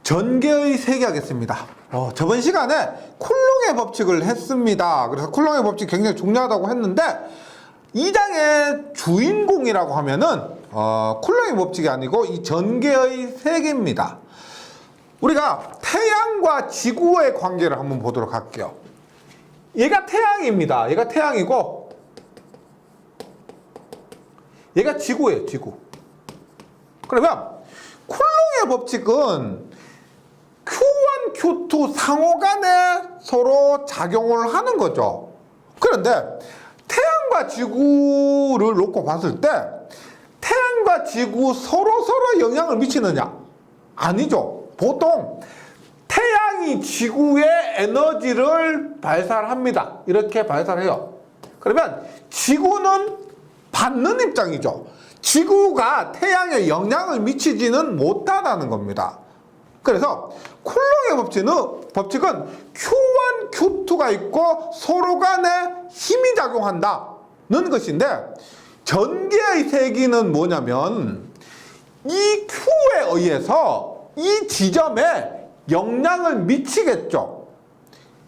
전개의 세계 하겠습니다. 저번 시간에 쿨롱의 법칙을 했습니다. 그래서 쿨롱의 법칙 굉장히 중요하다고 했는데 2장의 주인공이라고 하면은 쿨롱의 법칙이 아니고 이 전개의 세계입니다. 우리가 태양과 지구의 관계를 한번 보도록 할게요. 얘가 태양입니다. 얘가 태양이고 얘가 지구예요. 지구. 그러면 쿨롱의 법칙은 Q1, Q2 상호간에 서로 작용을 하는 거죠. 그런데 태양과 지구를 놓고 봤을 때 태양과 지구 서로 영향을 미치느냐? 아니죠. 보통 태양이 지구에 에너지를 발산합니다. 이렇게 발산해요. 그러면 지구는 받는 입장이죠. 지구가 태양에 영향을 미치지는 못하다는 겁니다. 그래서 쿨롱의 법칙은 Q1, Q2가 있고 서로 간에 힘이 작용한다는 것인데 전개의 세기는 뭐냐면 이 Q에 의해서 이 지점에 영향을 미치겠죠.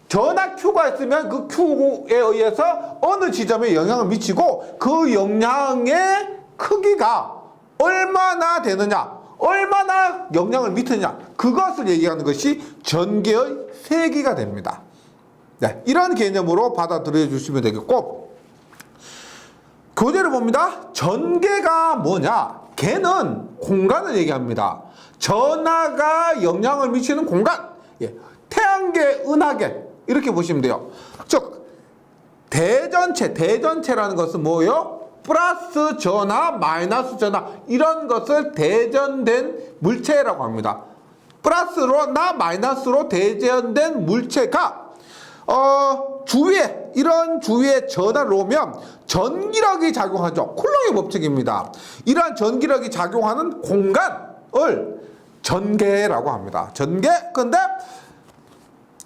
전하 Q가 있으면 그 Q에 의해서 어느 지점에 영향을 미치고 그 영향의 크기가 얼마나 되느냐, 얼마나 영향을 미치느냐, 그것을 얘기하는 것이 전개의 세기가 됩니다. 네, 이런 개념으로 받아들여 주시면 되겠고, 교재를 봅니다. 전개가 뭐냐? 걔는 공간을 얘기합니다. 전하가 영향을 미치는 공간, 태양계, 은하계 이렇게 보시면 돼요. 즉 대전체라는 것은 뭐예요? 플러스 전하, 마이너스 전하 이런 것을 대전된 물체라고 합니다. 플러스로나 마이너스로 대전된 물체가 이런 주위에 전하를 놓으면 전기력이 작용하죠. 쿨롱의 법칙입니다. 이러한 전기력이 작용하는 공간을 전개라고 합니다. 근데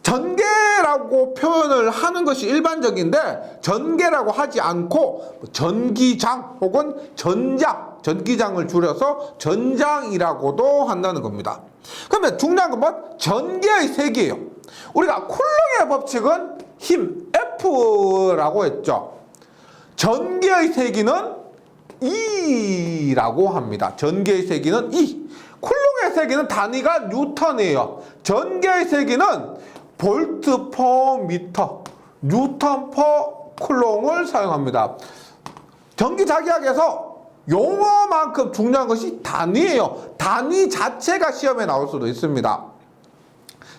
전개라고 표현을 하는 것이 일반적인데 전개라고 하지 않고 전기장 혹은 전기장을 줄여서 전장이라고도 한다는 겁니다. 그러면 중요한 건 뭐? 전개의 세기예요. 우리가 쿨롱의 법칙은 힘 F라고 했죠. 전개의 세기는 E라고 합니다. 전개의 세기는 E. 쿨롱의 세기는 단위가 뉴턴이에요. 전개의 세기는 볼트 퍼 미터, 뉴턴 퍼 쿨롱을 사용합니다. 전기자기학에서 용어만큼 중요한 것이 단위예요. 단위 자체가 시험에 나올 수도 있습니다.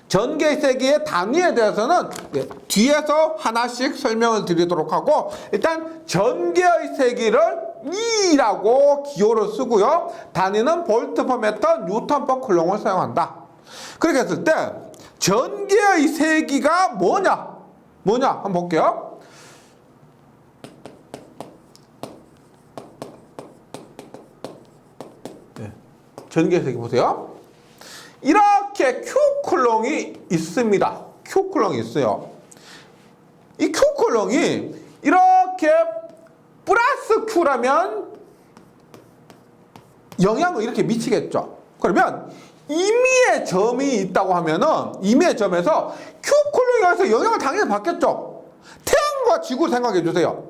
전개의 세기의 단위에 대해서는 뒤에서 하나씩 설명을 드리도록 하고, 일단 전개의 세기를 E라고 기호를 쓰고요. 단위는 볼트 퍼 미터, 뉴턴 퍼 쿨롱을 사용한다. 그렇게 했을 때 전개의 세기가 뭐냐? 한번 볼게요. 전개의 세기 보세요. 이렇게 Q 쿨롱이 있습니다. Q 쿨롱이 있어요. 이 Q 쿨롱이 이렇게 플러스 Q라면 영향을 이렇게 미치겠죠. 그러면 임의의 점이 있다고 하면은 임의의 점에서 Q 쿨롱에서 영향을 당연히 받겠죠. 태양과 지구 생각해 주세요.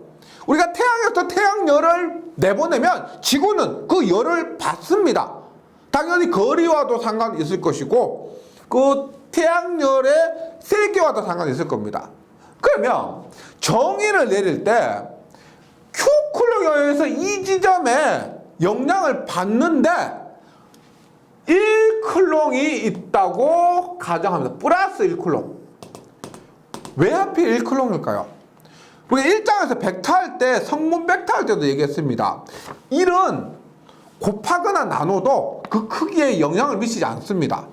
우리가 태양에서 태양열을 내보내면 지구는 그 열을 받습니다. 당연히 거리와도 상관이 있을 것이고 그 태양열의 세기와도 상관이 있을 겁니다. 그러면 정의를 내릴 때 Q 쿨롱에 의해서 이 지점에 영향을 받는데 1쿨롱이 있다고 가정합니다. 플러스 1쿨롱. 왜 하필 1쿨롱일까요? 우리가 1장에서 벡터할 때, 성분 벡터할 때도 얘기했습니다. 1은 곱하거나 나눠도 그 크기에 영향을 미치지 않습니다.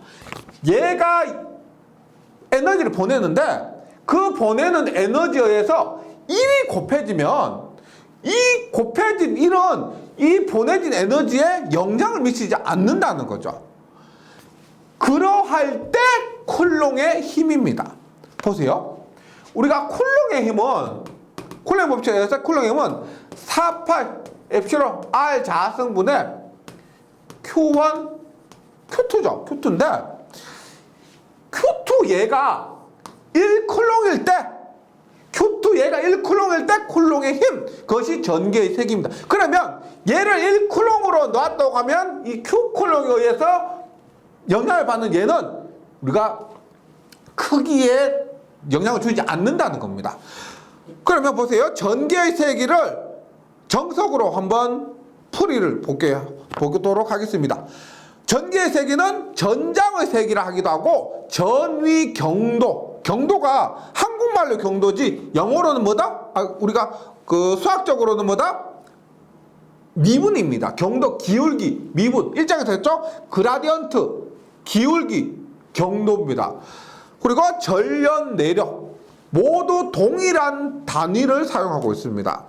얘가 에너지를 보내는데 그 보내는 에너지에 의해서 1이 곱해지면 이 곱해진 1은 이 보내진 에너지에 영향을 미치지 않는다는 거죠. 그러할 때 쿨롱의 힘입니다. 보세요. 우리가 쿨롱의 법칙에 의해서 쿨롱의 힘은 48 엡실론 R 자성분의 Q1, Q2죠. Q2인데 Q2 얘가 1쿨롱일 때, Q2 얘가 1쿨롱일 때 쿨롱의 힘, 그것이 전기의 세기입니다. 그러면 얘를 1쿨롱으로 놨다고 하면 이 Q쿨롱에 의해서 영향을 받는 얘는 우리가 크기에 영향을 주지 않는다는 겁니다. 그러면 보세요. 전기의 세기를 정석으로 한번 풀이를 보도록 하겠습니다. 전기의 세기는 전장의 세기라 하기도 하고 전위 경도, 경도가 한국말로 경도지 영어로는 뭐다? 우리가 그 수학적으로는 뭐다? 미분입니다. 경도, 기울기, 미분. 일장에서 했죠? 그라디언트, 기울기, 경도입니다. 그리고 전련, 내력 모두 동일한 단위를 사용하고 있습니다.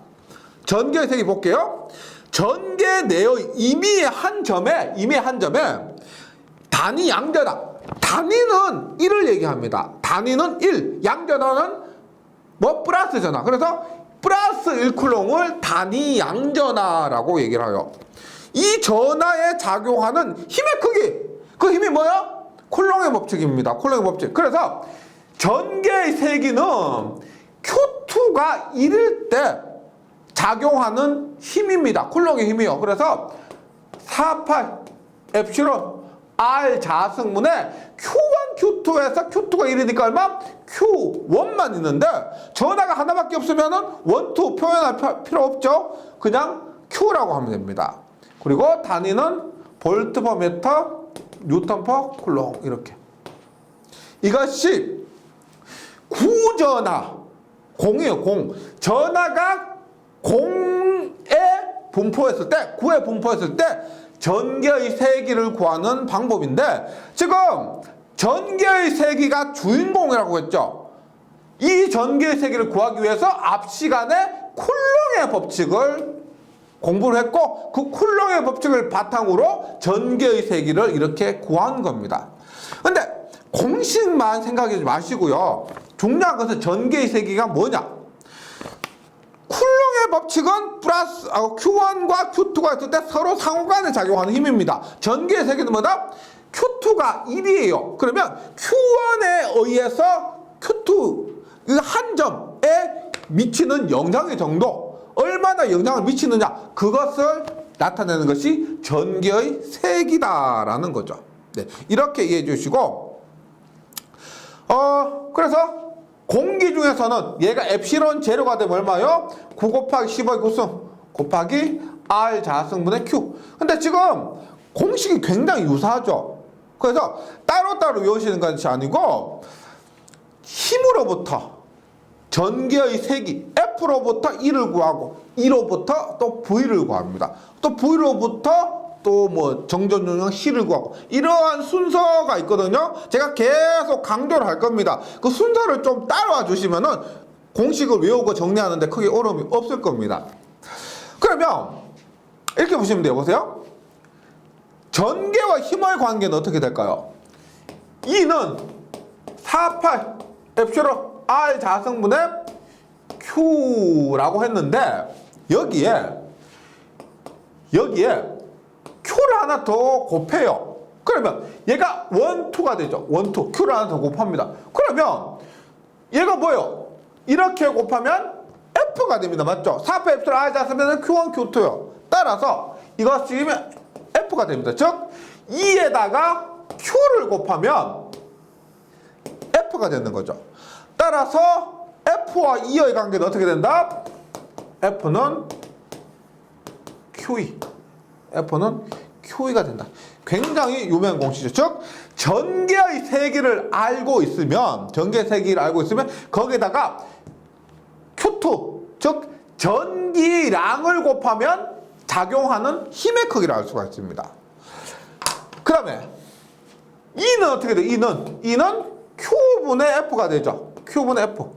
전기의 세기 볼게요. 전개 내의 임의의 한 점에 단위 양전하, 단위는 1을 얘기합니다. 단위는 1, 양전하는 뭐 플러스 전하. 그래서 플러스 1쿨롱을 단위 양전하라고 얘기를 해요. 이 전하에 작용하는 힘의 크기, 그 힘이 뭐야? 쿨롱의 법칙입니다. 쿨롱의 법칙. 그래서 전개의 세기는 Q2가 1일 때 작용하는 힘입니다. 쿨롱의 힘이요. 그래서 48 엡실론 R 자승분의 Q1, Q2에서 Q2가 1이니까 얼마? Q1만 있는데 전하가 하나밖에 없으면은 1, 2 표현할 필요 없죠. 그냥 Q라고 하면 됩니다. 그리고 단위는 볼트 퍼 미터, 뉴턴 퍼 쿨롱 이렇게. 이것이 구전하, 공이에요. 공. 전하가 공에 분포했을 때, 구에 분포했을 때 전개의 세기를 구하는 방법인데 지금 전개의 세기가 주인공이라고 했죠. 이 전개의 세기를 구하기 위해서 앞 시간에 쿨롱의 법칙을 공부를 했고 그 쿨롱의 법칙을 바탕으로 전개의 세기를 이렇게 구한 겁니다. 근데 공식만 생각하지 마시고요. 중요한 것은 전개의 세기가 뭐냐? 쿨롱의 법칙은 플러스 Q1과 Q2가 있을 때 서로 상호간에 작용하는 힘입니다. 전기의 세기는 뭐다? Q2가 1이에요. 그러면 Q1에 의해서 Q2 한 점에 미치는 영향의 정도, 얼마나 영향을 미치느냐, 그것을 나타내는 것이 전기의 세기다라는 거죠. 네, 이렇게 이해해 주시고, 그래서 공기 중에서는 얘가 엡실론 제로가 되면 얼마요? 9 곱하기 10의 구승 곱하기 R 자승분의 Q. 근데 지금 공식이 굉장히 유사하죠. 그래서 따로따로 외우시는 것이 아니고 힘으로부터 전기의 세기 F로부터 1을 구하고 2로부터 또 V를 구합니다. 또 V로부터 또 뭐 정전용량 C를 구하고 이러한 순서가 있거든요. 제가 계속 강조를 할 겁니다. 그 순서를 좀 따라와 주시면은 공식을 외우고 정리하는데 크게 어려움이 없을 겁니다. 그러면 이렇게 보시면 돼요. 보세요. 전개와 힘의 관계는 어떻게 될까요? E는 48 엡실론 R 자승분의 Q라고 했는데 여기에 Q를 하나 더 곱해요. 그러면 얘가 1, 2가 되죠. 1, 2. Q를 하나 더 곱합니다. 그러면 얘가 뭐예요? 이렇게 곱하면 F가 됩니다. 맞죠? 4F 엡실론 R 자승분의 Q1, Q2요. 따라서 이거 지금 F가 됩니다. 즉 2에다가 Q를 곱하면 F가 되는 거죠. 따라서 F와 E의 관계는 어떻게 된다? F는 QE. F는 QE가 된다. 굉장히 유명한 공식이죠. 즉 전개의 세기를 알고 있으면 거기에다가 Q2, 즉 전기량을 곱하면 작용하는 힘의 크기를 알 수가 있습니다. 그 다음에 E는 어떻게 돼요? E는 Q분의 F가 되죠. Q분의 F.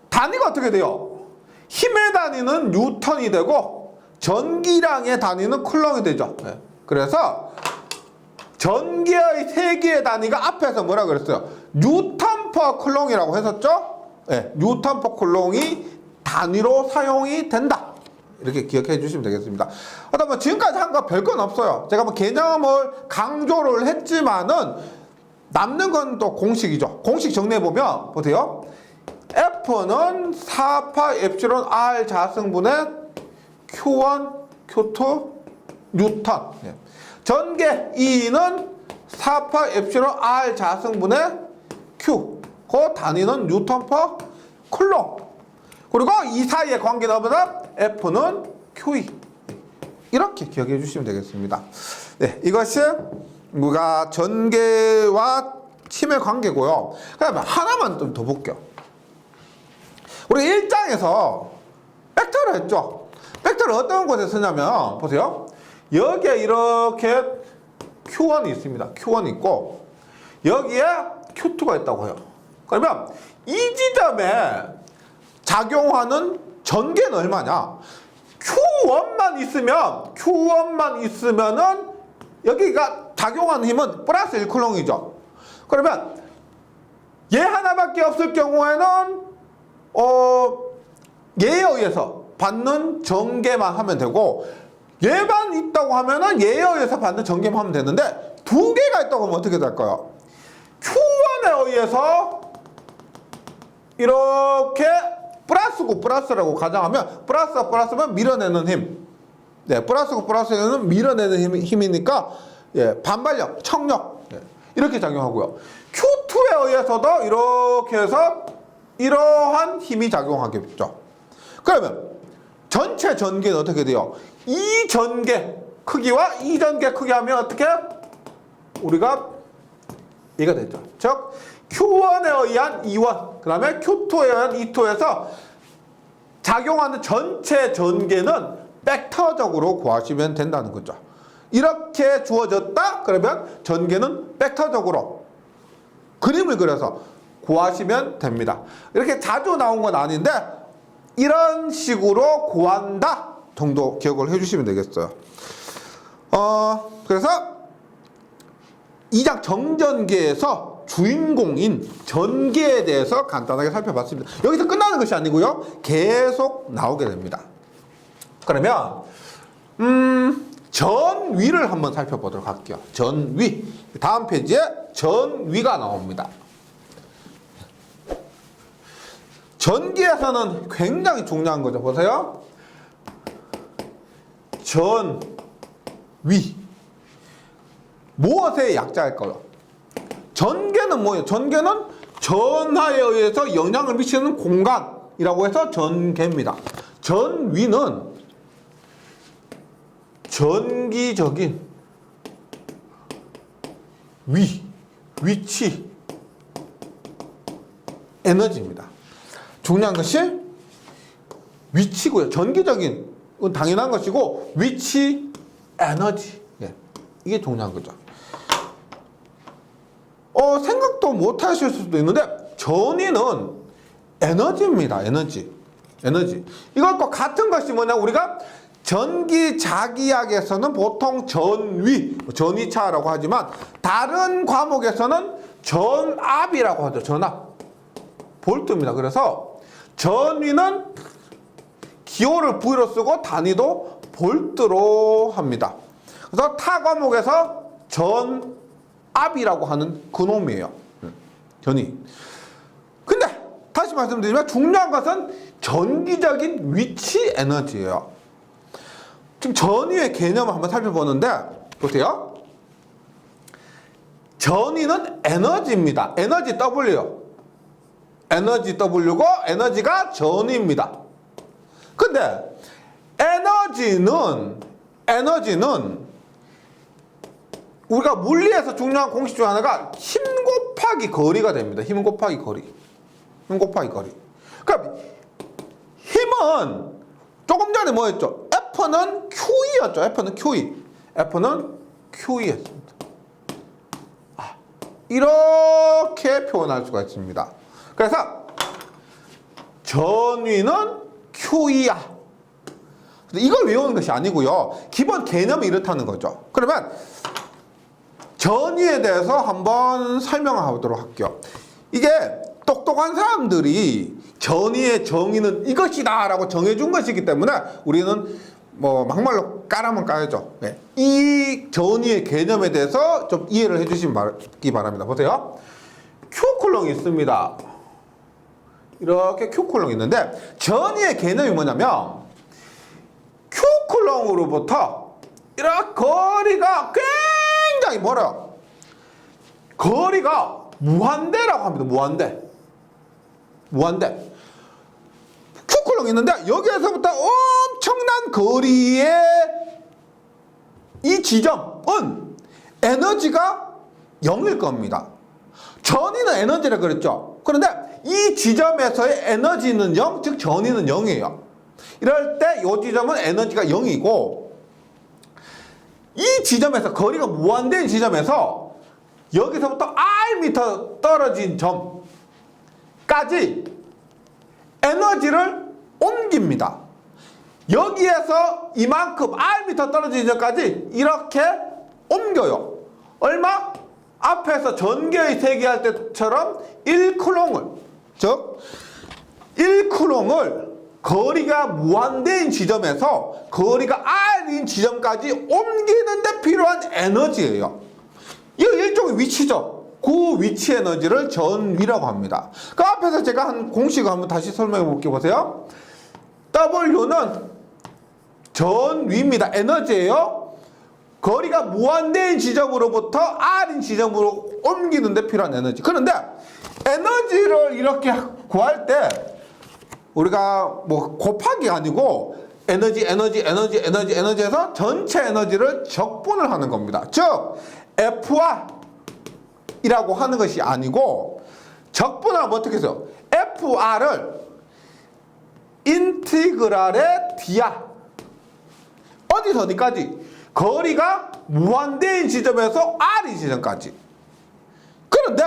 단위가 어떻게 돼요? 힘의 단위는 뉴턴이 되고 전기량의 단위는 쿨롱이 되죠. 네. 그래서 전기의 세기의 단위가 앞에서 뭐라 그랬어요? 뉴턴 퍼 쿨롱이라고 했었죠? 네. 뉴턴 퍼 쿨롱이 단위로 사용이 된다. 이렇게 기억해 주시면 되겠습니다. 하다 보면 지금까지 한 거 별건 없어요. 제가 뭐 개념을 강조를 했지만은 남는 건 또 공식이죠. 공식 정리해보면, 보세요. F는 4파 엡실론 R 자승분의 Q1, Q2, 뉴턴. 전개 E는 4파 엡실론 R 자승분의 Q. 그 단위는 뉴턴 퍼 쿨롱. 그리고 이 사이의 관계는 뭐다? F는 QE. 이렇게 기억해 주시면 되겠습니다. 네, 이것이 우리가 전개와 힘의 관계고요. 그다음에 하나만 좀 더 볼게요. 우리 1장에서 벡터를 했죠. 벡터를 어떤 곳에 쓰냐면 보세요. 여기에 이렇게 Q1이 있습니다. Q1이 있고 여기에 Q2가 있다고 해요. 그러면 이 지점에 작용하는 전개는 얼마냐? Q1만 있으면은 여기가 작용하는 힘은 플러스 1쿨롱이죠. 그러면 얘 하나밖에 없을 경우에는 얘에 의해서 받는 전개만 하면 되고 얘만 있다고 하면은 얘에 의해서 받는 전개만 하면 되는데 두 개가 있다고 하면 어떻게 될까요? Q1에 의해서 이렇게 플러스고 플러스라고 가정하면 플러스와 플러스면 밀어내는 힘. 네, 플러스고 플러스는 밀어내는 힘이니까 예, 반발력, 청력 예, 이렇게 작용하고요. Q2에 의해서도 이렇게 해서 이러한 힘이 작용하겠죠. 그러면 전체 전개는 어떻게 돼요? 이 전개 크기와 이 전개 크기 하면 어떻게? 우리가 얘가 되죠. 즉 Q1에 의한 E1, 그 다음에 Q2에 의한 E2에서 작용하는 전체 전개는 벡터적으로 구하시면 된다는 거죠. 이렇게 주어졌다? 그러면 전개는 벡터적으로 그림을 그려서 구하시면 됩니다. 이렇게 자주 나온 건 아닌데 이런 식으로 구한다 정도 기억을 해주시면 되겠어요. 그래서 2장 정전기에서 주인공인 전기에 대해서 간단하게 살펴봤습니다. 여기서 끝나는 것이 아니고요. 계속 나오게 됩니다. 그러면 전위를 한번 살펴보도록 할게요. 전위. 다음 페이지에 전위가 나옵니다. 전기에서는 굉장히 중요한 거죠. 보세요. 전위. 무엇의 약자일까요? 전개는 뭐예요? 전개는 전하에 의해서 영향을 미치는 공간이라고 해서 전개입니다. 전위는 전기적인 위치, 에너지입니다. 중요한 것이 위치고요. 전기적인 건 당연한 것이고 위치, 에너지. 예, 이게 중요한 거죠. 생각도 못 하실 수도 있는데 전위는 에너지입니다. 에너지. 이것과 같은 것이 뭐냐? 우리가 전기자기학에서는 보통 전위차라고 하지만 다른 과목에서는 전압이라고 하죠. 전압. 볼트입니다. 그래서 전위는 기호를 V로 쓰고 단위도 볼트로 합니다. 그래서 타 과목에서 전압이라고 하는 그놈이에요. 전위. 근데 다시 말씀드리면 중요한 것은 전기적인 위치 에너지예요. 지금 전위의 개념을 한번 살펴보는데 보세요. 전위는 에너지입니다. 에너지 W. 에너지 W고 에너지가 전위입니다. 근데 에너지는 우리가 물리에서 중요한 공식 중 하나가 힘 곱하기 거리가 됩니다. 힘 곱하기 거리. 그러니까 힘은 조금 전에 뭐였죠? F는 QE였죠. F는 QE였습니다. 이렇게 표현할 수가 있습니다. 그래서 전위는 QE야. 이걸 외우는 것이 아니고요. 기본 개념이 이렇다는 거죠. 그러면 전위에 대해서 한번 설명하도록 할게요. 이게 똑똑한 사람들이 전위의 정의는 이것이다 라고 정해준 것이기 때문에 우리는 뭐 막말로 까라면 까야죠. 네. 이 전위의 개념에 대해서 좀 이해를 해주시기 바랍니다. 보세요. Q쿨롱이 있습니다. 이렇게 Q쿨롱이 있는데 전위의 개념이 뭐냐면 Q쿨롱으로부터 이렇게 거리가 굉장히 멀어요. 거리가 무한대라고 합니다. 무한대. Q쿨롱이 있는데 여기에서부터 엄청난 거리의 이 지점은 에너지가 0일 겁니다. 전위는 에너지라 그랬죠. 그런데 이 지점에서의 에너지는 0, 즉 전위는 0이에요. 이럴 때 이 지점은 에너지가 0이고 이 지점에서 거리가 무한대인 지점에서 여기서부터 Rm 떨어진 점까지 에너지를 옮깁니다. 여기에서 이만큼 Rm 떨어진 점까지 이렇게 옮겨요. 얼마? 앞에서 전개의 세기할 때처럼 1쿨롱을, 즉 1쿨롱을 거리가 무한대인 지점에서 거리가 R인 지점까지 옮기는 데 필요한 에너지예요. 이거 일종의 위치죠. 그 위치 에너지를 전위라고 합니다. 그 앞에서 제가 한 공식을 한번 다시 설명해 볼게요. 보세요. W는 전위입니다. 에너지예요. 거리가 무한대인 지점으로부터 R인 지점으로 옮기는 데 필요한 에너지. 그런데 에너지를 이렇게 구할 때 우리가 뭐 곱하기가 아니고 에너지에서 전체 에너지를 적분을 하는 겁니다. 즉 FR이라고 하는 것이 아니고 적분하면 어떻게 해서 FR을 인티그랄의 dr 어디서 어디까지? 거리가 무한대인 지점에서 R인 지점까지. 그런데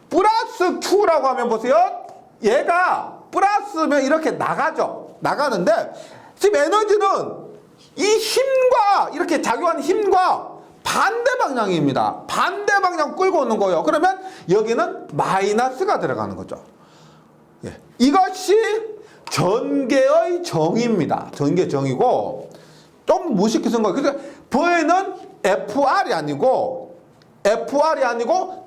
플러스 Q라고 하면 보세요. 얘가 플러스면 이렇게 나가죠. 나가는데 지금 에너지는 이 힘과 이렇게 작용하는 힘과 반대 방향입니다. 반대 방향 끌고 오는 거예요. 그러면 여기는 마이너스가 들어가는 거죠. 예. 이것이 전개의 정의입니다. 전개 정의고 좀 무식히 쓴 거예요. 그래서 V는 FR이 아니고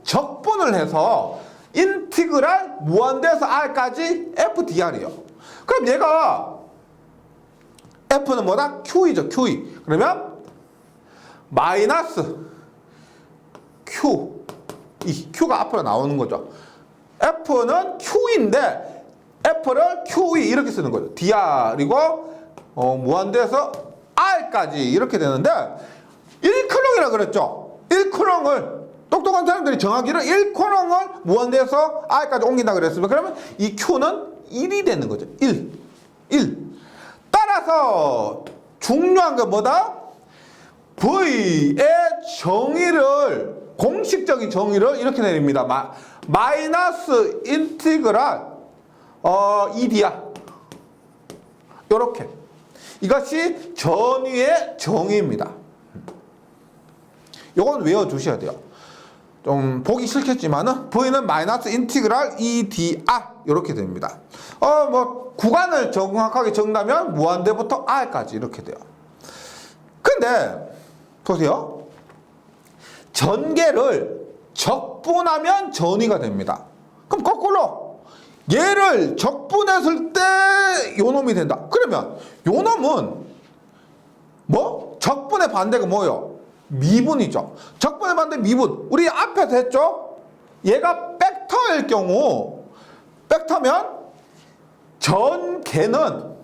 적분을 해서 인티그랄 무한대에서 R까지 FDR이에요. 그럼 얘가 F는 뭐다? Q이죠. QE. 그러면 마이너스 Q 이 Q가 앞으로 나오는 거죠. F는 Q인데 F를 QE 이렇게 쓰는 거죠. DR이고 무한대에서 R까지 이렇게 되는데 1쿨롱이라고 그랬죠. 1쿨롱을 똑똑한 사람들이 정하기를 1쿨롱을 무한대에서 R까지 옮긴다 그랬습니다. 그러면 이 Q는 1이 되는 거죠. 1. 따라서 중요한 건 뭐다? V의 정의를 공식적인 정의를 이렇게 내립니다. 마이너스 인티그랄 EDR 요렇게 이것이 전위의 정의입니다. 요건 외워두셔야 돼요. 좀 보기 싫겠지만은 V는 마이너스 인티그랄 EDR 이렇게 됩니다. 뭐 구간을 정확하게 적는다면 무한대부터 R까지 이렇게 돼요. 근데 보세요. 전개를 적분하면 전위가 됩니다. 그럼 거꾸로 얘를 적분했을 때 요놈이 된다. 그러면 요놈은 뭐? 적분의 반대가 뭐예요? 미분이죠. 적분의 반대 미분. 우리 앞에서 했죠? 얘가 벡터일 경우 벡터면 전개를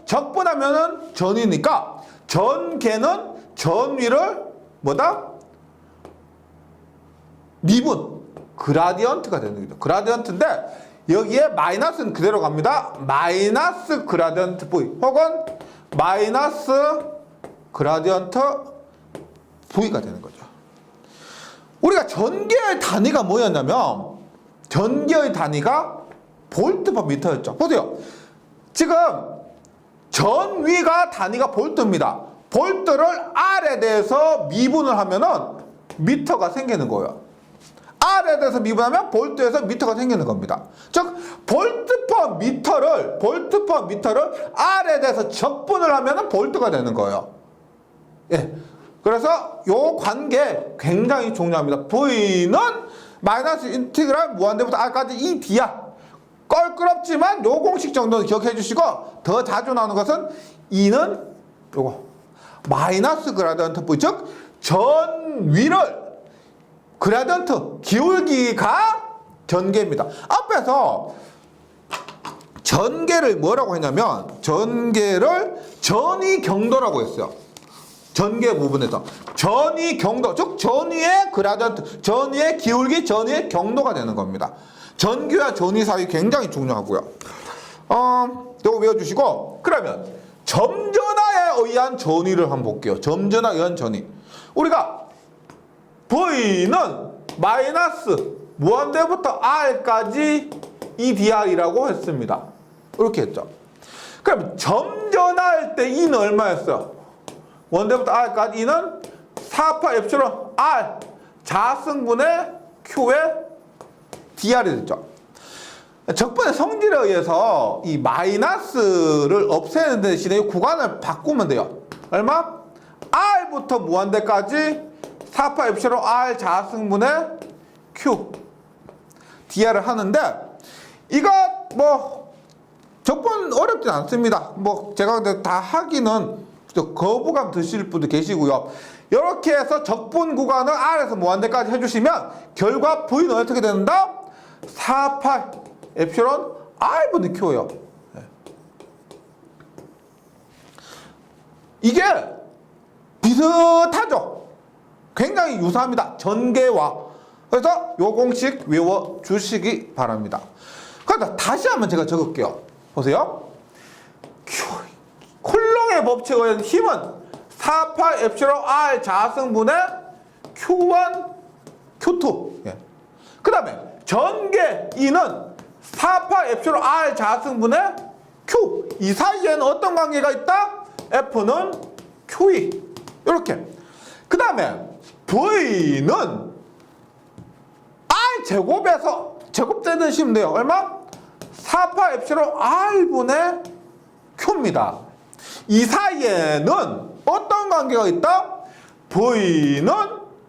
적분하면은 전위니까 전개는 전위를 뭐다? 미분. 그라디언트가 되는 거죠. 그라디언트인데 여기에 마이너스는 그대로 갑니다. 마이너스 그라디언트 V 혹은 마이너스 그라디언트 V가 되는 거죠. 우리가 전개의 단위가 뭐였냐면 전개의 단위가 볼트 퍼 미터였죠. 보세요. 지금 전위가 단위가 볼트입니다. 볼트를 R에 대해서 미분을 하면은 미터가 생기는 거예요. R에 대해서 미분하면 볼트에서 미터가 생기는 겁니다. 즉 볼트 퍼 미터를 R에 대해서 적분을 하면 볼트가 되는 거예요. 예. 그래서 요 관계 굉장히 중요합니다. V는 마이너스 인티그랄 무한대부터 R까지 이 D야. 껄끄럽지만 요 공식 정도는 기억해 주시고, 더 자주 나오는 것은 E는 요거 마이너스 그라디언트 V, 즉 전위를 그라디언트 기울기가 전개입니다. 앞에서 전개를 뭐라고 했냐면 전개를 전위 경도라고 했어요. 전개 부분에서 전위 경도, 즉 전위의 그라디언트, 전위의 기울기, 전위의 경도가 되는 겁니다. 전기와 전위 사이 굉장히 중요하고요. 이거 외워주시고, 그러면 점전화에 의한 전위를 한번 볼게요. 점전화에 의한 전위. 우리가 V는 마이너스 무한대부터 R까지 EDR이라고 했습니다. 이렇게 했죠. 그럼 점전화할 때 E는 얼마였어요? 원대부터 R까지 E는 4파 엡실론 R 자승분의 Q의 DR이 됐죠. 적분의 성질에 의해서 이 마이너스를 없애는 대신에 구간을 바꾸면 돼요. 얼마? R부터 무한대까지 4파 엡실론 R 자승분의 Q DR을 하는데, 이거 뭐 적분 어렵진 않습니다. 뭐 제가 다 하기는 거부감 드실 분도 계시고요. 이렇게 해서 적분 구간을 R에서 무한대까지 해주시면 결과 V는 어떻게 된다? 4파 엡실론 R분의 Q예요. 이게 비슷하죠? 굉장히 유사합니다. 전개와. 그래서 요 공식 외워주시기 바랍니다. 그래서 다시 한번 제가 적을게요. 보세요. 쿨롱의 법칙에 의한 힘은 4파 엡실론 R 자승분의 Q1, Q2. 예. 그 다음에 전개 E는 4파 엡실론 R 자승분의 Q. 이 사이에는 어떤 관계가 있다? F는 QE. 이렇게. 그 다음에 V는 R 제곱에서 제곱되시면 돼요. 얼마? 4파 엡실론 R분의 Q입니다. 이 사이에는 어떤 관계가 있다? V는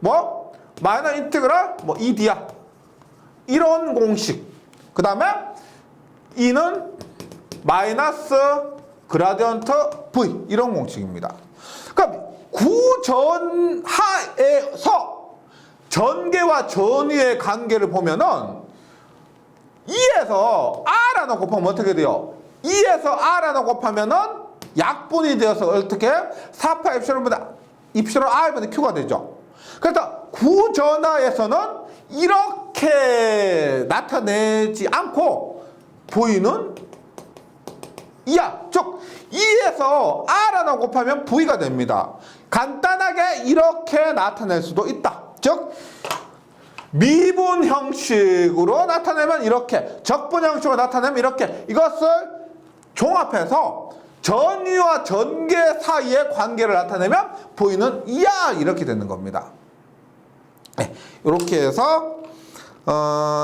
뭐? 마이너스 인티그랄 뭐 ED야. 이런 공식. 그 다음에 E는 마이너스 그라디언트 V. 이런 공식입니다. 그럼 구전하에서 전개와 전위의 관계를 보면은 2에서 R 하나 곱하면 어떻게 돼요? 2에서 R 하나 곱하면은 약분이 되어서 어떻게? 4파 엡실론보다 입실론 R분의 Q가 되죠. 그래서 구전하에서는 이렇게 나타내지 않고 V는 2야. 즉 2에서 R 하나 곱하면 V가 됩니다. 간단하게 이렇게 나타낼 수도 있다. 즉 미분 형식으로 나타내면 이렇게, 적분 형식으로 나타내면 이렇게. 이것을 종합해서 전위와 전개 사이의 관계를 나타내면 V는 2야. 이렇게 되는 겁니다. 네, 이렇게 해서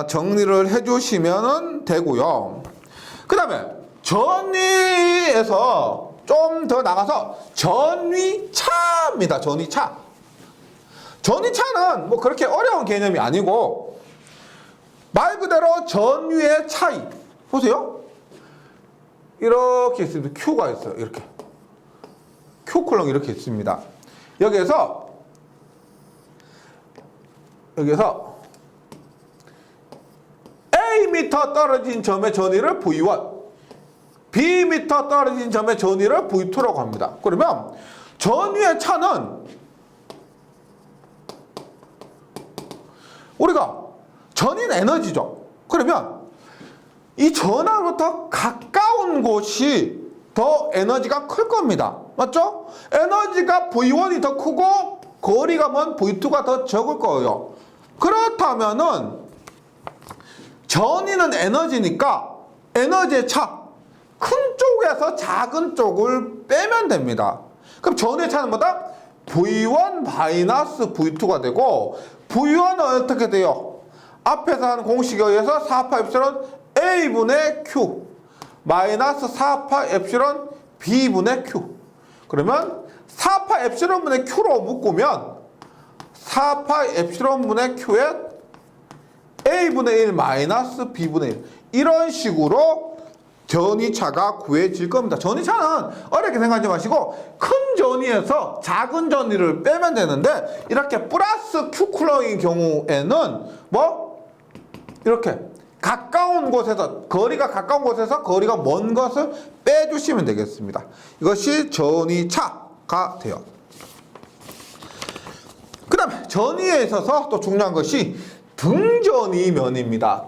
정리를 해주시면 되고요. 그 다음에 전위에서 좀 더 나가서 전위차입니다. 전위차. 전위차는 뭐 그렇게 어려운 개념이 아니고 말 그대로 전위의 차이. 보세요. 이렇게 있습니다. Q가 있어요. 이렇게. Q 콜럼 이렇게 있습니다. 여기에서 A미터 떨어진 점의 전위를 V1, B미터 떨어진 점의 전위를 V2라고 합니다. 그러면 전위의 차는 우리가 전위는 에너지죠. 그러면 이 전하로부터 가까운 곳이 더 에너지가 클 겁니다. 맞죠? 에너지가 V1이 더 크고 거리가 먼 V2가 더 적을 거예요. 그렇다면은 전위는 에너지니까 에너지의 차, 큰 쪽에서 작은 쪽을 빼면 됩니다. 그럼 전위의 차는 뭐다? V1 마이너스 V2가 되고, V1은 어떻게 돼요? 앞에서 하는 공식에 의해서 4파 엡실론 A분의 Q 마이너스 4파 엡실론 B분의 Q. 그러면 4파 엡실론분의 Q로 묶으면 4파 엡실론분의 Q에 A분의 1 마이너스 B분의 1 이런 식으로 전위차가 구해질 겁니다. 전위차는 어렵게 생각하지 마시고 큰 전위에서 작은 전위를 빼면 되는데 이렇게 플러스 Q 쿨러인 경우에는 뭐 이렇게 가까운 곳에서 거리가 가까운 곳에서 거리가 먼 것을 빼주시면 되겠습니다. 이것이 전위차가 돼요. 그 다음에 전위에 있어서 또 중요한 것이 등전위면입니다.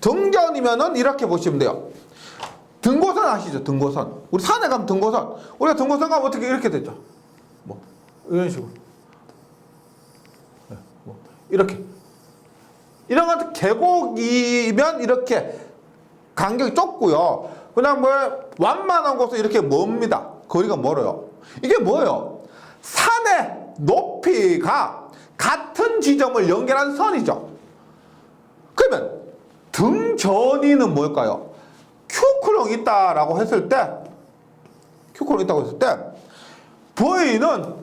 등전이면은 이렇게 보시면 돼요. 등고선 아시죠? 등고선. 우리 산에 가면 등고선. 우리가 등고선 가면 어떻게 이렇게 되죠? 뭐 이런 식으로. 뭐 이렇게. 이런 것 계곡이면 이렇게 간격이 좁고요. 그냥 뭐 완만한 곳은 이렇게 멉니다. 거리가 멀어요. 이게 뭐예요? 산의 높이가 같은 지점을 연결한 선이죠. 그러면 등전위는 뭘까요? Q쿨롱 있다라고 했을 때 Q쿨롱 있다고 했을 때 V는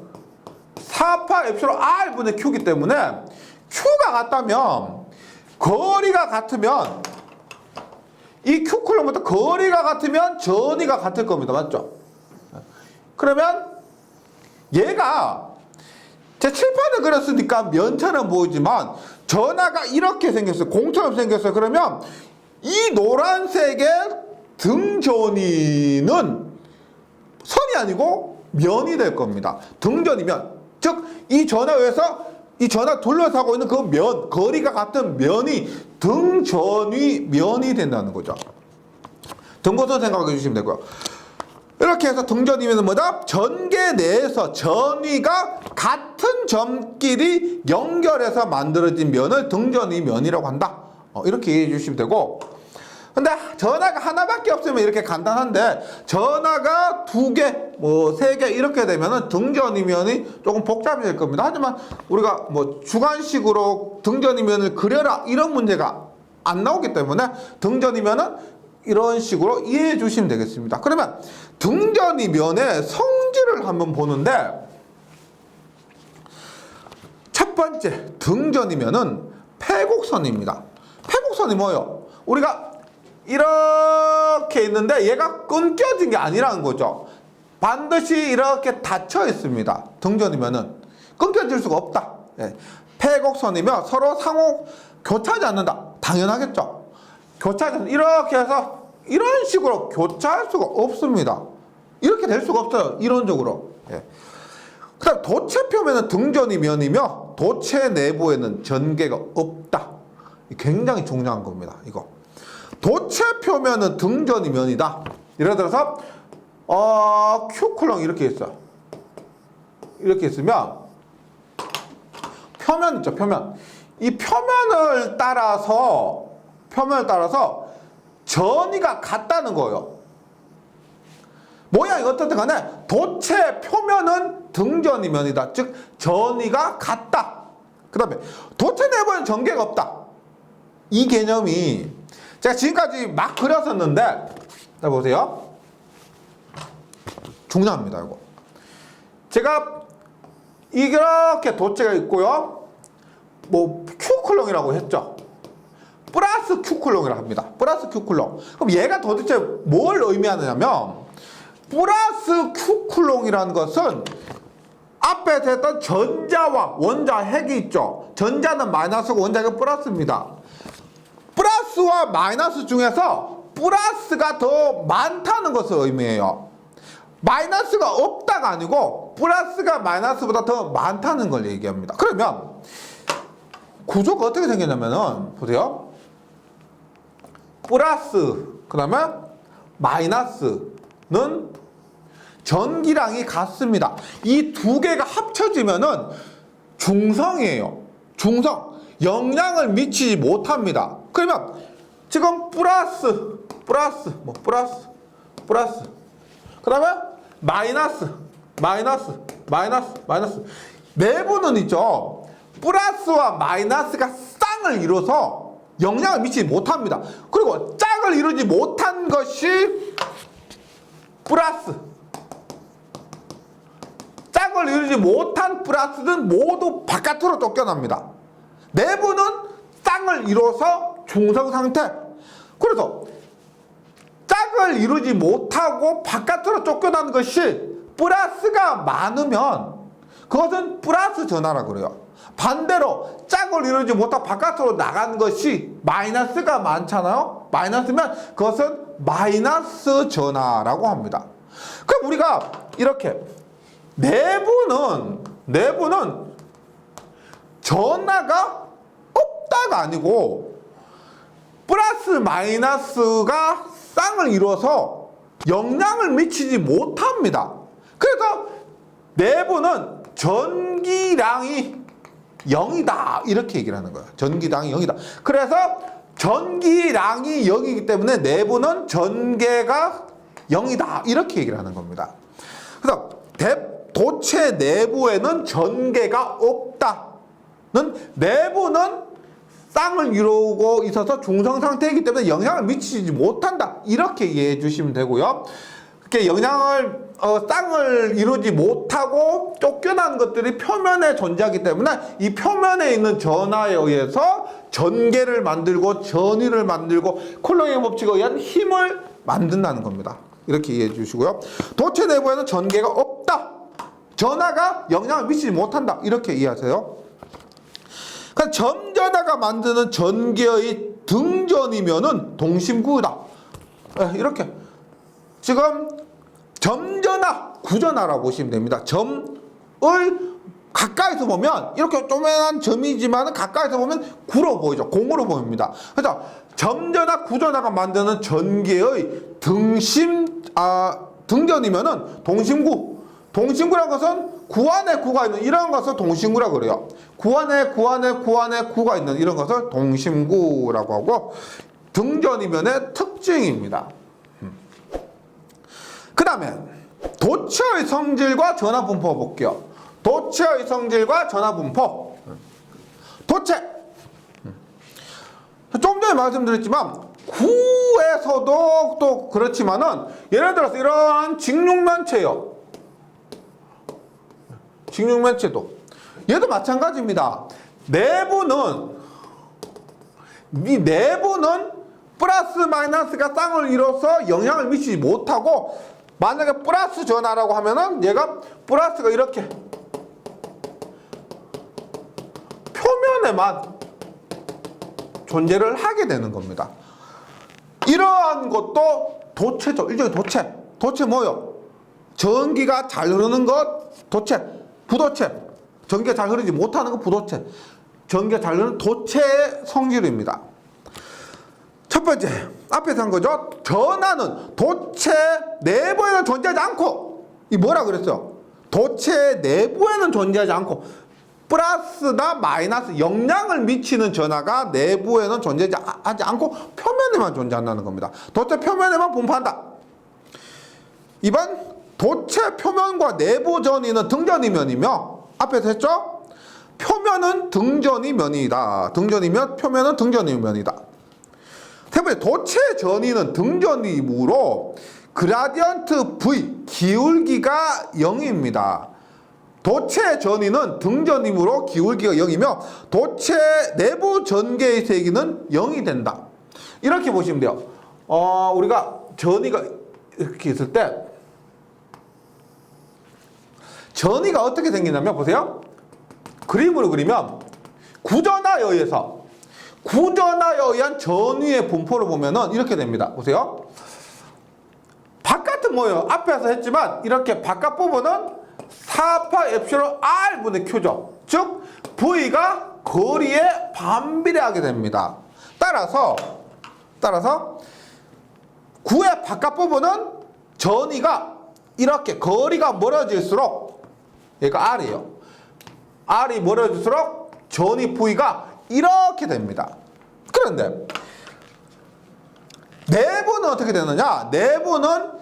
4파 엡실론 R분의 Q이기 때문에 Q가 같다면 거리가 같으면 이 Q쿨롱부터 거리가 같으면 전위가 같을 겁니다. 맞죠? 그러면 얘가 제 칠판을 그렸으니까 면처럼 보이지만 전화가 이렇게 생겼어요. 공처럼 생겼어요. 그러면 이 노란색의 등전위는 선이 아니고 면이 될 겁니다. 등전이면 즉 이 전화에서 이 전화 둘러싸고 있는 그 면, 거리가 같은 면이 등전위 면이 된다는 거죠. 등고선 생각해 주시면 되고요. 이렇게 해서 등전이면 뭐다? 전개 내에서 전위가 같은 점끼리 연결해서 만들어진 면을 등전위 면이라고 한다. 이렇게 이해해 주시면 되고, 근데 전화가 하나밖에 없으면 이렇게 간단한데 전화가 2개, 뭐 3개 이렇게 되면은 등전이면이 조금 복잡해질 겁니다. 하지만 우리가 뭐 주관식으로 등전이면을 그려라 이런 문제가 안 나오기 때문에 등전이면은 이런 식으로 이해해 주시면 되겠습니다. 그러면 등전이면의 성질을 한번 보는데 첫 번째 등전이면은 패곡선입니다. 패곡선이 뭐예요? 우리가 이렇게 있는데 얘가 끊겨진 게 아니라는 거죠. 반드시 이렇게 닫혀 있습니다. 등전이면은 끊겨질 수가 없다. 예. 패곡선이면 서로 상호 교차하지 않는다. 당연하겠죠. 교차하지 않는다. 이렇게 해서 이런 식으로 교차할 수가 없습니다. 이렇게 될 수가 없어요. 이론적으로. 예. 그 다음 도체 표면은 등전이면이며 도체 내부에는 전개가 없다. 굉장히 중요한 겁니다. 이거. 도체 표면은 등전이 면이다. 예를 들어서 Q쿨롱 이렇게 있어요. 이렇게 있으면 표면 있죠. 표면. 이 표면을 따라서 전위가 같다는 거예요. 모양이 어떻든 간에 도체 표면은 등전이 면이다. 즉 전위가 같다. 그 다음에 도체 내부에는 전개가 없다. 이 개념이 제가 지금까지 막 그렸었는데, 자 보세요. 중요합니다, 이거. 제가 이렇게 도체가 있고요. 뭐 Q쿨롱이라고 했죠. 플러스 Q쿨롱이라고 합니다. 플러스 Q쿨롱. 그럼 얘가 도대체 뭘 의미하느냐면 플러스 Q쿨롱이라는 것은 앞에서 했던 전자와 원자 핵이 있죠. 전자는 마이너스고 원자가 플러스입니다. 플러스와 마이너스 중에서 플러스가 더 많다는 것을 의미해요. 마이너스가 없다가 아니고 플러스가 마이너스보다 더 많다는 걸 얘기합니다. 그러면 구조가 어떻게 생겼냐면은 보세요. 플러스 그 다음에 마이너스는 전기량이 같습니다. 이 두 개가 합쳐지면은 중성이에요. 중성. 영향을 미치지 못합니다. 그러면 지금 플러스 그 다음에 마이너스 내부는 있죠. 플러스와 마이너스가 쌍을 이뤄서 영향을 미치지 못합니다. 그리고 짝을 이루지 못한 것이 플러스. 짝을 이루지 못한 플러스는 모두 바깥으로 쫓겨납니다. 내부는 쌍을 이뤄서 중성 상태. 그래서 짝을 이루지 못하고 바깥으로 쫓겨나는 것이 플러스가 많으면 그것은 플러스 전하라고 그래요. 반대로 짝을 이루지 못하고 바깥으로 나간 것이 마이너스가 많잖아요. 마이너스면 그것은 마이너스 전하라고 합니다. 그럼 우리가 이렇게 내부는 전하가 없다가 아니고 플러스 마이너스가 쌍을 이뤄서 영향을 미치지 못합니다. 그래서 내부는 전기량이 0이다 이렇게 얘기를 하는 거예요. 전기량이 0이다. 그래서 전기량이 0이기 때문에 내부는 전개가 0이다 이렇게 얘기를 하는 겁니다. 그래서 도체 내부에는 전개가 없다는 내부는 쌍을 이루고 있어서 중성 상태이기 때문에 영향을 미치지 못한다 이렇게 이해해 주시면 되고요. 이렇게 영향을 쌍을 이루지 못하고 쫓겨난 것들이 표면에 존재하기 때문에 이 표면에 있는 전하에 의해서 전개를 만들고 전위를 만들고 쿨링의 법칙에 의한 힘을 만든다는 겁니다. 이렇게 이해해 주시고요. 도체 내부에는 전개가 없다. 전하가 영향을 미치지 못한다. 이렇게 이해하세요. 그러니까 점전하가 만드는 전개의 등전이면은 동심구다. 이렇게 지금 점전하, 구전하라고 보시면 됩니다. 점을 가까이서 보면 이렇게 조그만한 점이지만 가까이서 보면 구로 보이죠. 공으로 보입니다. 그래서 점전하, 구전하가 만드는 전개의 등전이면은 동심구. 동심구라는 것은 구 안에 구가 있는 이런 것을 동심구라고 그래요. 구 안에 구가 있는 이런 것을 동심구라고 하고 등전이면의 특징입니다. 그 다음에 도체의 성질과 전하 분포 볼게요. 도체의 성질과 전하 분포. 도체. 좀 전에 말씀드렸지만 구에서도 또 그렇지만은 예를 들어서 이런 직육면체요. 직육면체도 얘도 마찬가지입니다. 내부는 플러스 마이너스가 쌍을 이뤄서 영향을 미치지 못하고 만약에 플러스 전하라고 하면은 얘가 플러스가 이렇게 표면에만 존재를 하게 되는 겁니다. 이러한 것도 도체죠. 일종의 도체. 도체 뭐요? 전기가 잘 흐르는 것 도체. 부도체. 전기가 잘 흐르지 못하는 것 부도체. 전기가 잘 흐르는 도체의 성질입니다. 첫 번째, 앞에서 한 거죠. 전하는 도체 내부에는 존재하지 않고, 이 뭐라 그랬어요? 도체 내부에는 존재하지 않고, 플러스나 마이너스 영향을 미치는 전하가 내부에는 존재하지 않고 표면에만 존재한다는 겁니다. 도체 표면에만 분포한다. 2번, 도체 표면과 내부 전위는 등전이면이며, 앞에서 했죠? 표면은 등전이면이다. 등전이면, 표면은 등전이면이다. 세 번째, 도체 전위는 등전이므로 그라디언트 V, 기울기가 0입니다. 도체 전위는 등전이므로 기울기가 0이며 도체 내부 전개의 세기는 0이 된다. 이렇게 보시면 돼요. 우리가 전위가 이렇게 있을 때 전위가 어떻게 생기냐면 보세요. 그림으로 그리면 구전하에 의한 전위의 분포를 보면은 이렇게 됩니다. 보세요. 바깥은 뭐예요? 앞에서 했지만 이렇게 바깥 부분은 4파 엡실론 R분의 Q죠. 즉 V가 거리에 반비례하게 됩니다. 따라서 구의 바깥 부분은 전위가 이렇게 거리가 멀어질수록 얘가 R이에요. R이 멀어질수록 전위 V가 이렇게 됩니다. 그런데 내부는 어떻게 되느냐? 내부는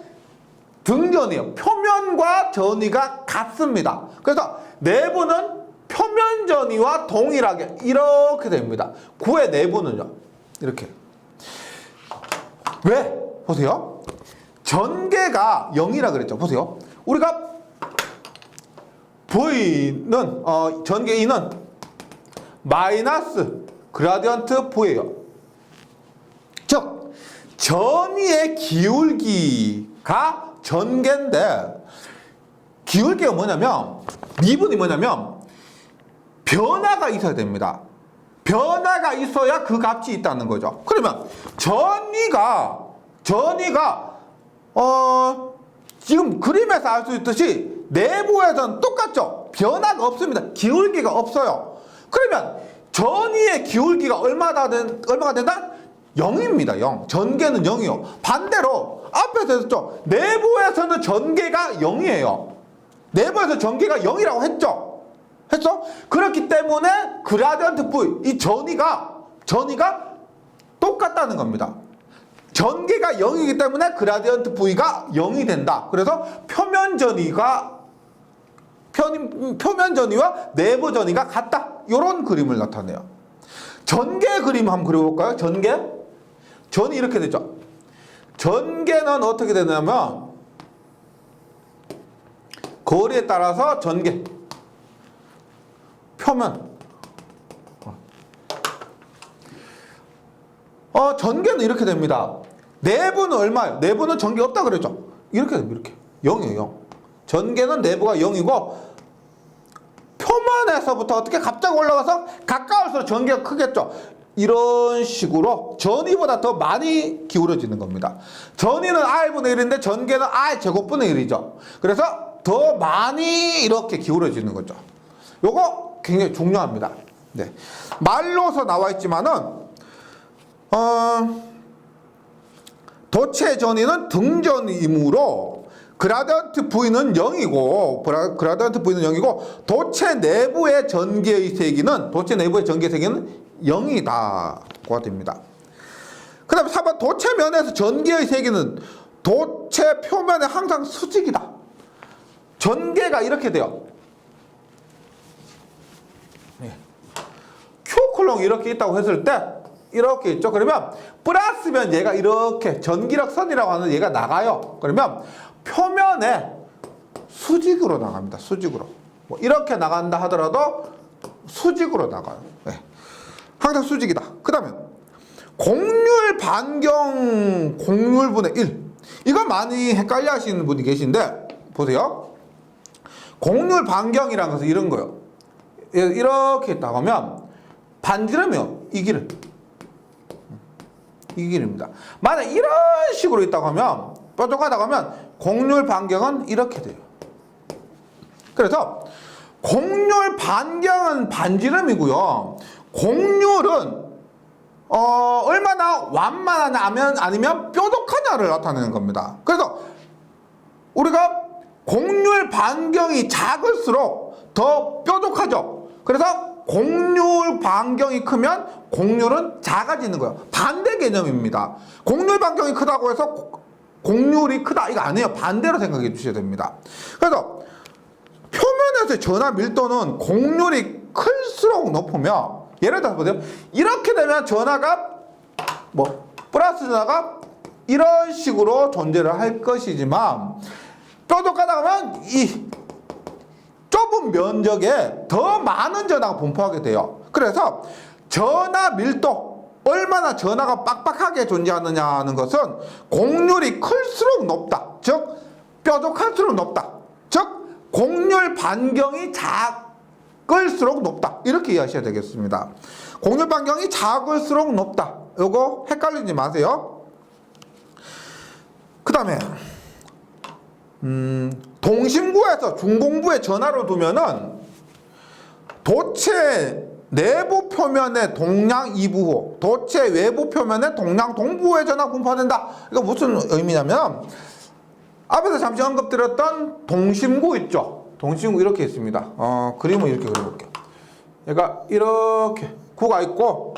등전이에요. 표면과 전위가 같습니다. 그래서 내부는 표면 전위와 동일하게 이렇게 됩니다. 구의 내부는요. 이렇게. 왜? 보세요. 전개가 0이라 그랬죠. 보세요. 우리가 V는 전개 E는 마이너스 그라디언트 V예요. 즉 전위의 기울기가 전개인데 기울기가 뭐냐면 미분이 뭐냐면 변화가 있어야 됩니다. 변화가 있어야 그 값이 있다는 거죠. 그러면 전위가 지금 그림에서 알 수 있듯이 내부에서는 똑같죠. 변화가 없습니다. 기울기가 없어요. 그러면 전위의 기울기가 얼마가 된다? 0입니다. 0. 전개는 0이요. 반대로 앞에서 했죠. 내부에서는 전개가 0이에요. 내부에서 전개가 0이라고 했죠. 했어? 그렇기 때문에 그라디언트 V, 이 전위가 똑같다는 겁니다. 전개가 0이기 때문에 그라디언트 V가 0이 된다. 그래서 표면 전위와 내부 전위가 같다. 이런 그림을 나타내요. 전개 그림 한번 그려볼까요? 전이 이렇게 되죠. 전개는 어떻게 되냐면 거리에 따라서 전개 표면 전개는 이렇게 됩니다. 내부는 얼마예요? 내부는 전개 없다 그랬죠. 이렇게 됩니다. 이렇게 0이에요. 0. 전개는 내부가 0이고 표면에서부터 어떻게 갑자기 올라가서 가까울수록 전개가 크겠죠. 이런 식으로 전위보다 더 많이 기울어지는 겁니다. 전위는 R분의 1인데 전개는 R 제곱분의 1이죠. 그래서 더 많이 이렇게 기울어지는 거죠. 요거 굉장히 중요합니다. 네. 말로서 나와 있지만은 도체 전위는 등전이므로 그라디언트 V는 0이고 도체 내부의 전개의 세기는 0이다고 됩니다. 그 다음에 4번 도체 면에서 전개의 세기는 도체 표면에 항상 수직이다. 전개가 이렇게 돼요. Q쿨롱이 이렇게 있다고 했을 때 이렇게 있죠. 그러면 플러스면 얘가 이렇게 전기력 선이라고 하는 얘가 나가요. 그러면 표면에 수직으로 나갑니다. 수직으로. 뭐 이렇게 나간다 하더라도 수직으로 나가요. 네. 항상 수직이다. 그 다음에 곡률 반경 곡률분의 1. 이거 많이 헷갈려 하시는 분이 계신데 보세요. 곡률 반경이라는 것은 이런 거예요. 이렇게 있다고 하면 반지름이요. 이 길입니다. 만약 이런 식으로 있다고 하면 뾰족하다고 하면 곡률 반경은 이렇게 돼요. 그래서 곡률 반경은 반지름이고요. 곡률은 얼마나 완만하냐 아니면 뾰족하냐를 나타내는 겁니다. 그래서 우리가 곡률 반경이 작을수록 더 뾰족하죠. 그래서 곡률 반경이 크면 곡률은 작아지는 거예요. 반대 개념입니다. 곡률 반경이 크다고 해서 곡률이 크다 이거 아니에요. 반대로 생각해 주셔야 됩니다. 그래서 표면에서의 전하 밀도는 곡률이 클수록 높으면 예를 들어서 보세요. 이렇게 되면 전하가 플러스 전하가 이런 식으로 존재를 할 것이지만 뾰족하다 하면 이 좁은 면적에 더 많은 전하가 분포하게 돼요. 그래서 전하 밀도, 얼마나 전하가 빡빡하게 존재하느냐는 것은 곡률이 클수록 높다. 즉 뾰족할수록 높다. 즉 곡률 반경이 작을수록 높다. 이렇게 이해하셔야 되겠습니다. 곡률 반경이 작을수록 높다. 요거 헷갈리지 마세요. 그 다음에 동심구에서 중공부의 전하로 두면은 도체 내부 표면의 동량 이부호, 도체 외부 표면의 동량 동부호의 전하 분포된다. 이거 무슨 의미냐면 앞에서 잠시 언급드렸던 동심구 있죠. 동심구 이렇게 있습니다. 그림을 이렇게 그려볼게요. 얘가 이렇게 구가 있고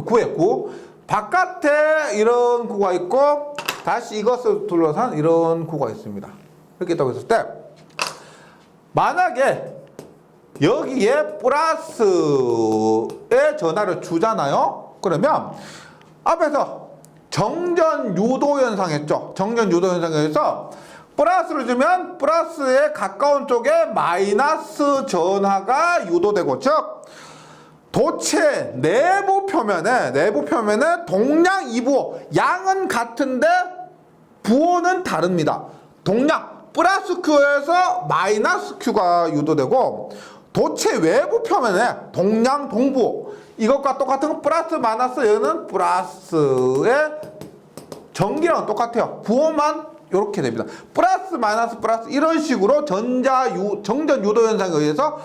구에 구 바깥에 이런 구가 있고 다시 이것을 둘러싼 이런 구가 있습니다. 이렇게 있다고 했을 때 만약에 여기에 플러스의 전하를 주잖아요. 그러면 앞에서 정전 유도 현상 했죠. 정전 유도 현상에서 플러스를 주면 플러스에 가까운 쪽에 마이너스 전하가 유도되고, 즉 도체 내부 표면에 동량 이부호, 양은 같은데 부호는 다릅니다. 동량 플러스 Q에서 마이너스 Q가 유도되고, 도체 외부 표면에 동량 동부호, 이것과 똑같은 건 플러스 마이너스, 얘는 플러스의 전기랑 똑같아요. 부호만 이렇게 됩니다. 플러스 마이너스 플러스 이런 식으로 정전 유도 현상에 의해서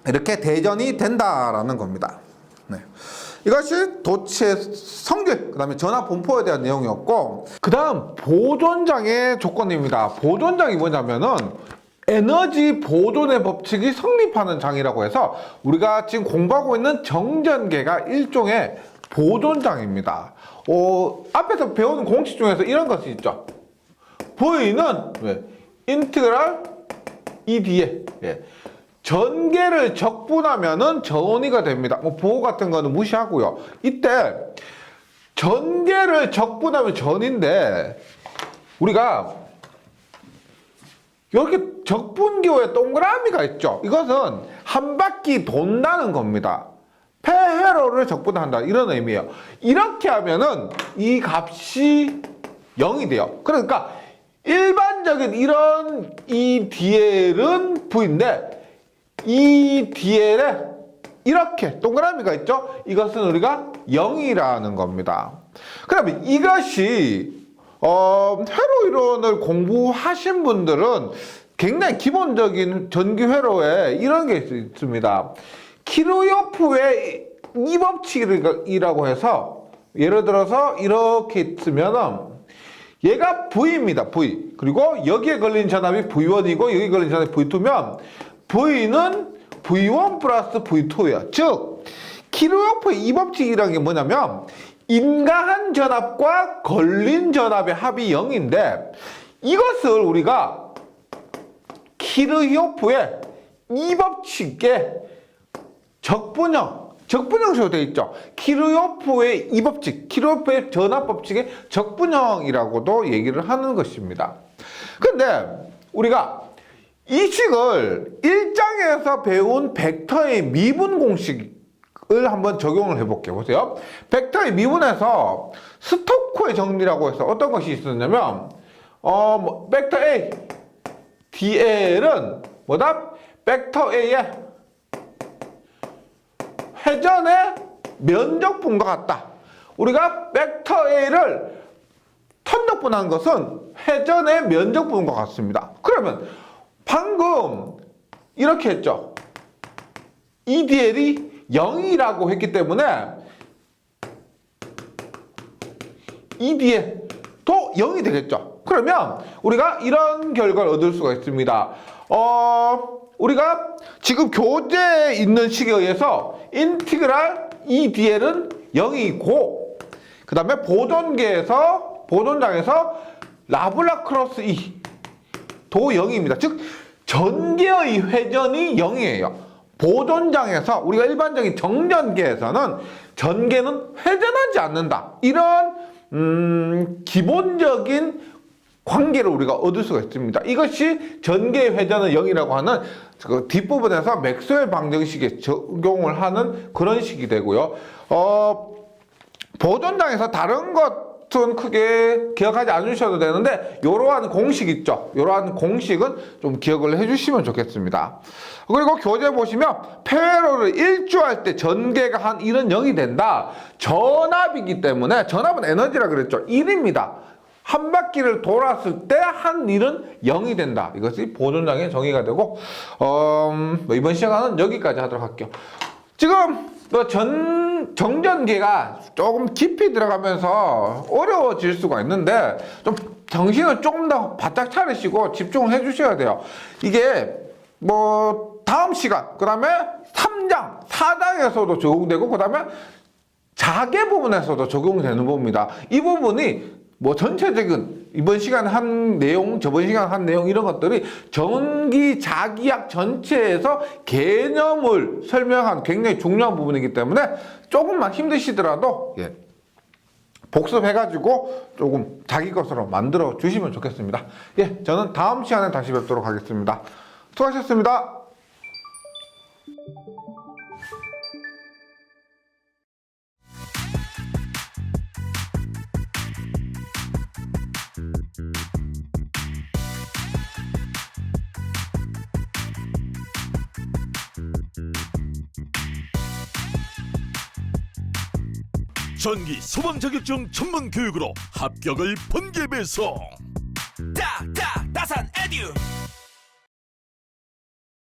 이렇게 대전이 된다라는 겁니다. 네. 이것이 도체 성질, 그 다음에 전하 분포에 대한 내용이었고, 그 다음 보존장의 조건입니다. 보존장이 뭐냐면은 에너지 보존의 법칙이 성립하는 장이라고 해서 우리가 지금 공부하고 있는 정전계가 일종의 보존장입니다. 앞에서 배우는 공식 중에서 이런 것이 있죠. V는 인티그랄 ED에 전개를 적분하면은 전이가 됩니다. 부호 같은 거는 무시하고요. 이때 전개를 적분하면 전인데, 우리가 이렇게 적분기호에 동그라미가 있죠. 이것은 한 바퀴 돈다는 겁니다. 폐회로를 적분한다, 이런 의미예요. 이렇게 하면은 이 값이 0이 돼요. 그러니까 일반적인 이런 EDL은 V인데, 이 DL에 이렇게 동그라미가 있죠? 이것은 우리가 0이라는 겁니다. 그러면 이것이 회로 이론을 공부하신 분들은 굉장히 기본적인 전기 회로에 이런 게 있습니다. 키르요프의 이 법칙이라고 해서, 예를 들어서 이렇게 있으면은 얘가 V입니다. V. 그리고 여기에 걸린 전압이 V1이고 여기 걸린 전압이 V2면 V는 V1 플러스 V2예요. 즉 키르요프의 이 법칙이라는 게 뭐냐면 인가한 전압과 걸린 전압의 합이 0인데, 이것을 우리가 키르요프의 이 법칙의 적분형식으로 되어 있죠. 키르요프의 이 법칙, 키르요프의 전압 법칙의 적분형이라고도 얘기를 하는 것입니다. 근데 우리가 이 식을 1장에서 배운 벡터의 미분 공식을 한번 적용을 해볼게요. 보세요. 벡터의 미분에서 스토크의 정리라고 해서 어떤 것이 있었냐면, 벡터 A, DL은 뭐다? 벡터 A의 회전의 면적분과 같다. 우리가 벡터 A를 천적분한 것은 회전의 면적분과 같습니다. 그러면 방금 이렇게 했죠. EDL이 0이라고 했기 때문에 EDL도 0이 되겠죠. 그러면 우리가 이런 결과를 얻을 수가 있습니다. 우리가 지금 교재에 있는 식에 의해서 인티그랄 EDL은 0이고, 그 다음에 보존장에서 라블라크로스 E도 0입니다. 즉 전개의 회전이 0이에요. 보존장에서, 우리가 일반적인 정전계에서는 전개는 회전하지 않는다, 이런 기본적인 관계를 우리가 얻을 수가 있습니다. 이것이 전개의 회전은 0이라고 하는 그 뒷부분에서 맥스웰 방정식에 적용을 하는 그런 식이 되고요. 보존장에서 다른 것은 크게 기억하지 않으셔도 되는데, 이러한 공식 있죠. 이러한 공식은 좀 기억을 해주시면 좋겠습니다. 그리고 교재 보시면 폐회로를 일주할 때 전개가 한 1은 0이 된다. 전압이기 때문에, 전압은 에너지라 그랬죠. 1입니다. 한 바퀴를 돌았을 때 한 1은 0이 된다. 이것이 보존장의 정의가 되고, 이번 시간은 여기까지 하도록 할게요. 지금 정전계가 조금 깊이 들어가면서 어려워질 수가 있는데, 좀 정신을 조금 더 바짝 차리시고 집중을 해 주셔야 돼요. 이게 다음 시간, 그 다음에 3장, 4장에서도 적용되고, 그 다음에 자계 부분에서도 적용되는 부분입니다. 이 부분이 뭐 전체적인 이번 시간 한 내용, 저번 시간 한 내용 이런 것들이 전기 자기약 전체에서 개념을 설명한 굉장히 중요한 부분이기 때문에 조금만 힘드시더라도 예, 복습해가지고 조금 자기 것으로 만들어 주시면 좋겠습니다. 예, 저는 다음 시간에 다시 뵙도록 하겠습니다. 수고하셨습니다. 전기 소방 자격증 전문 교육으로 합격을 번개 배송. 다산 에듀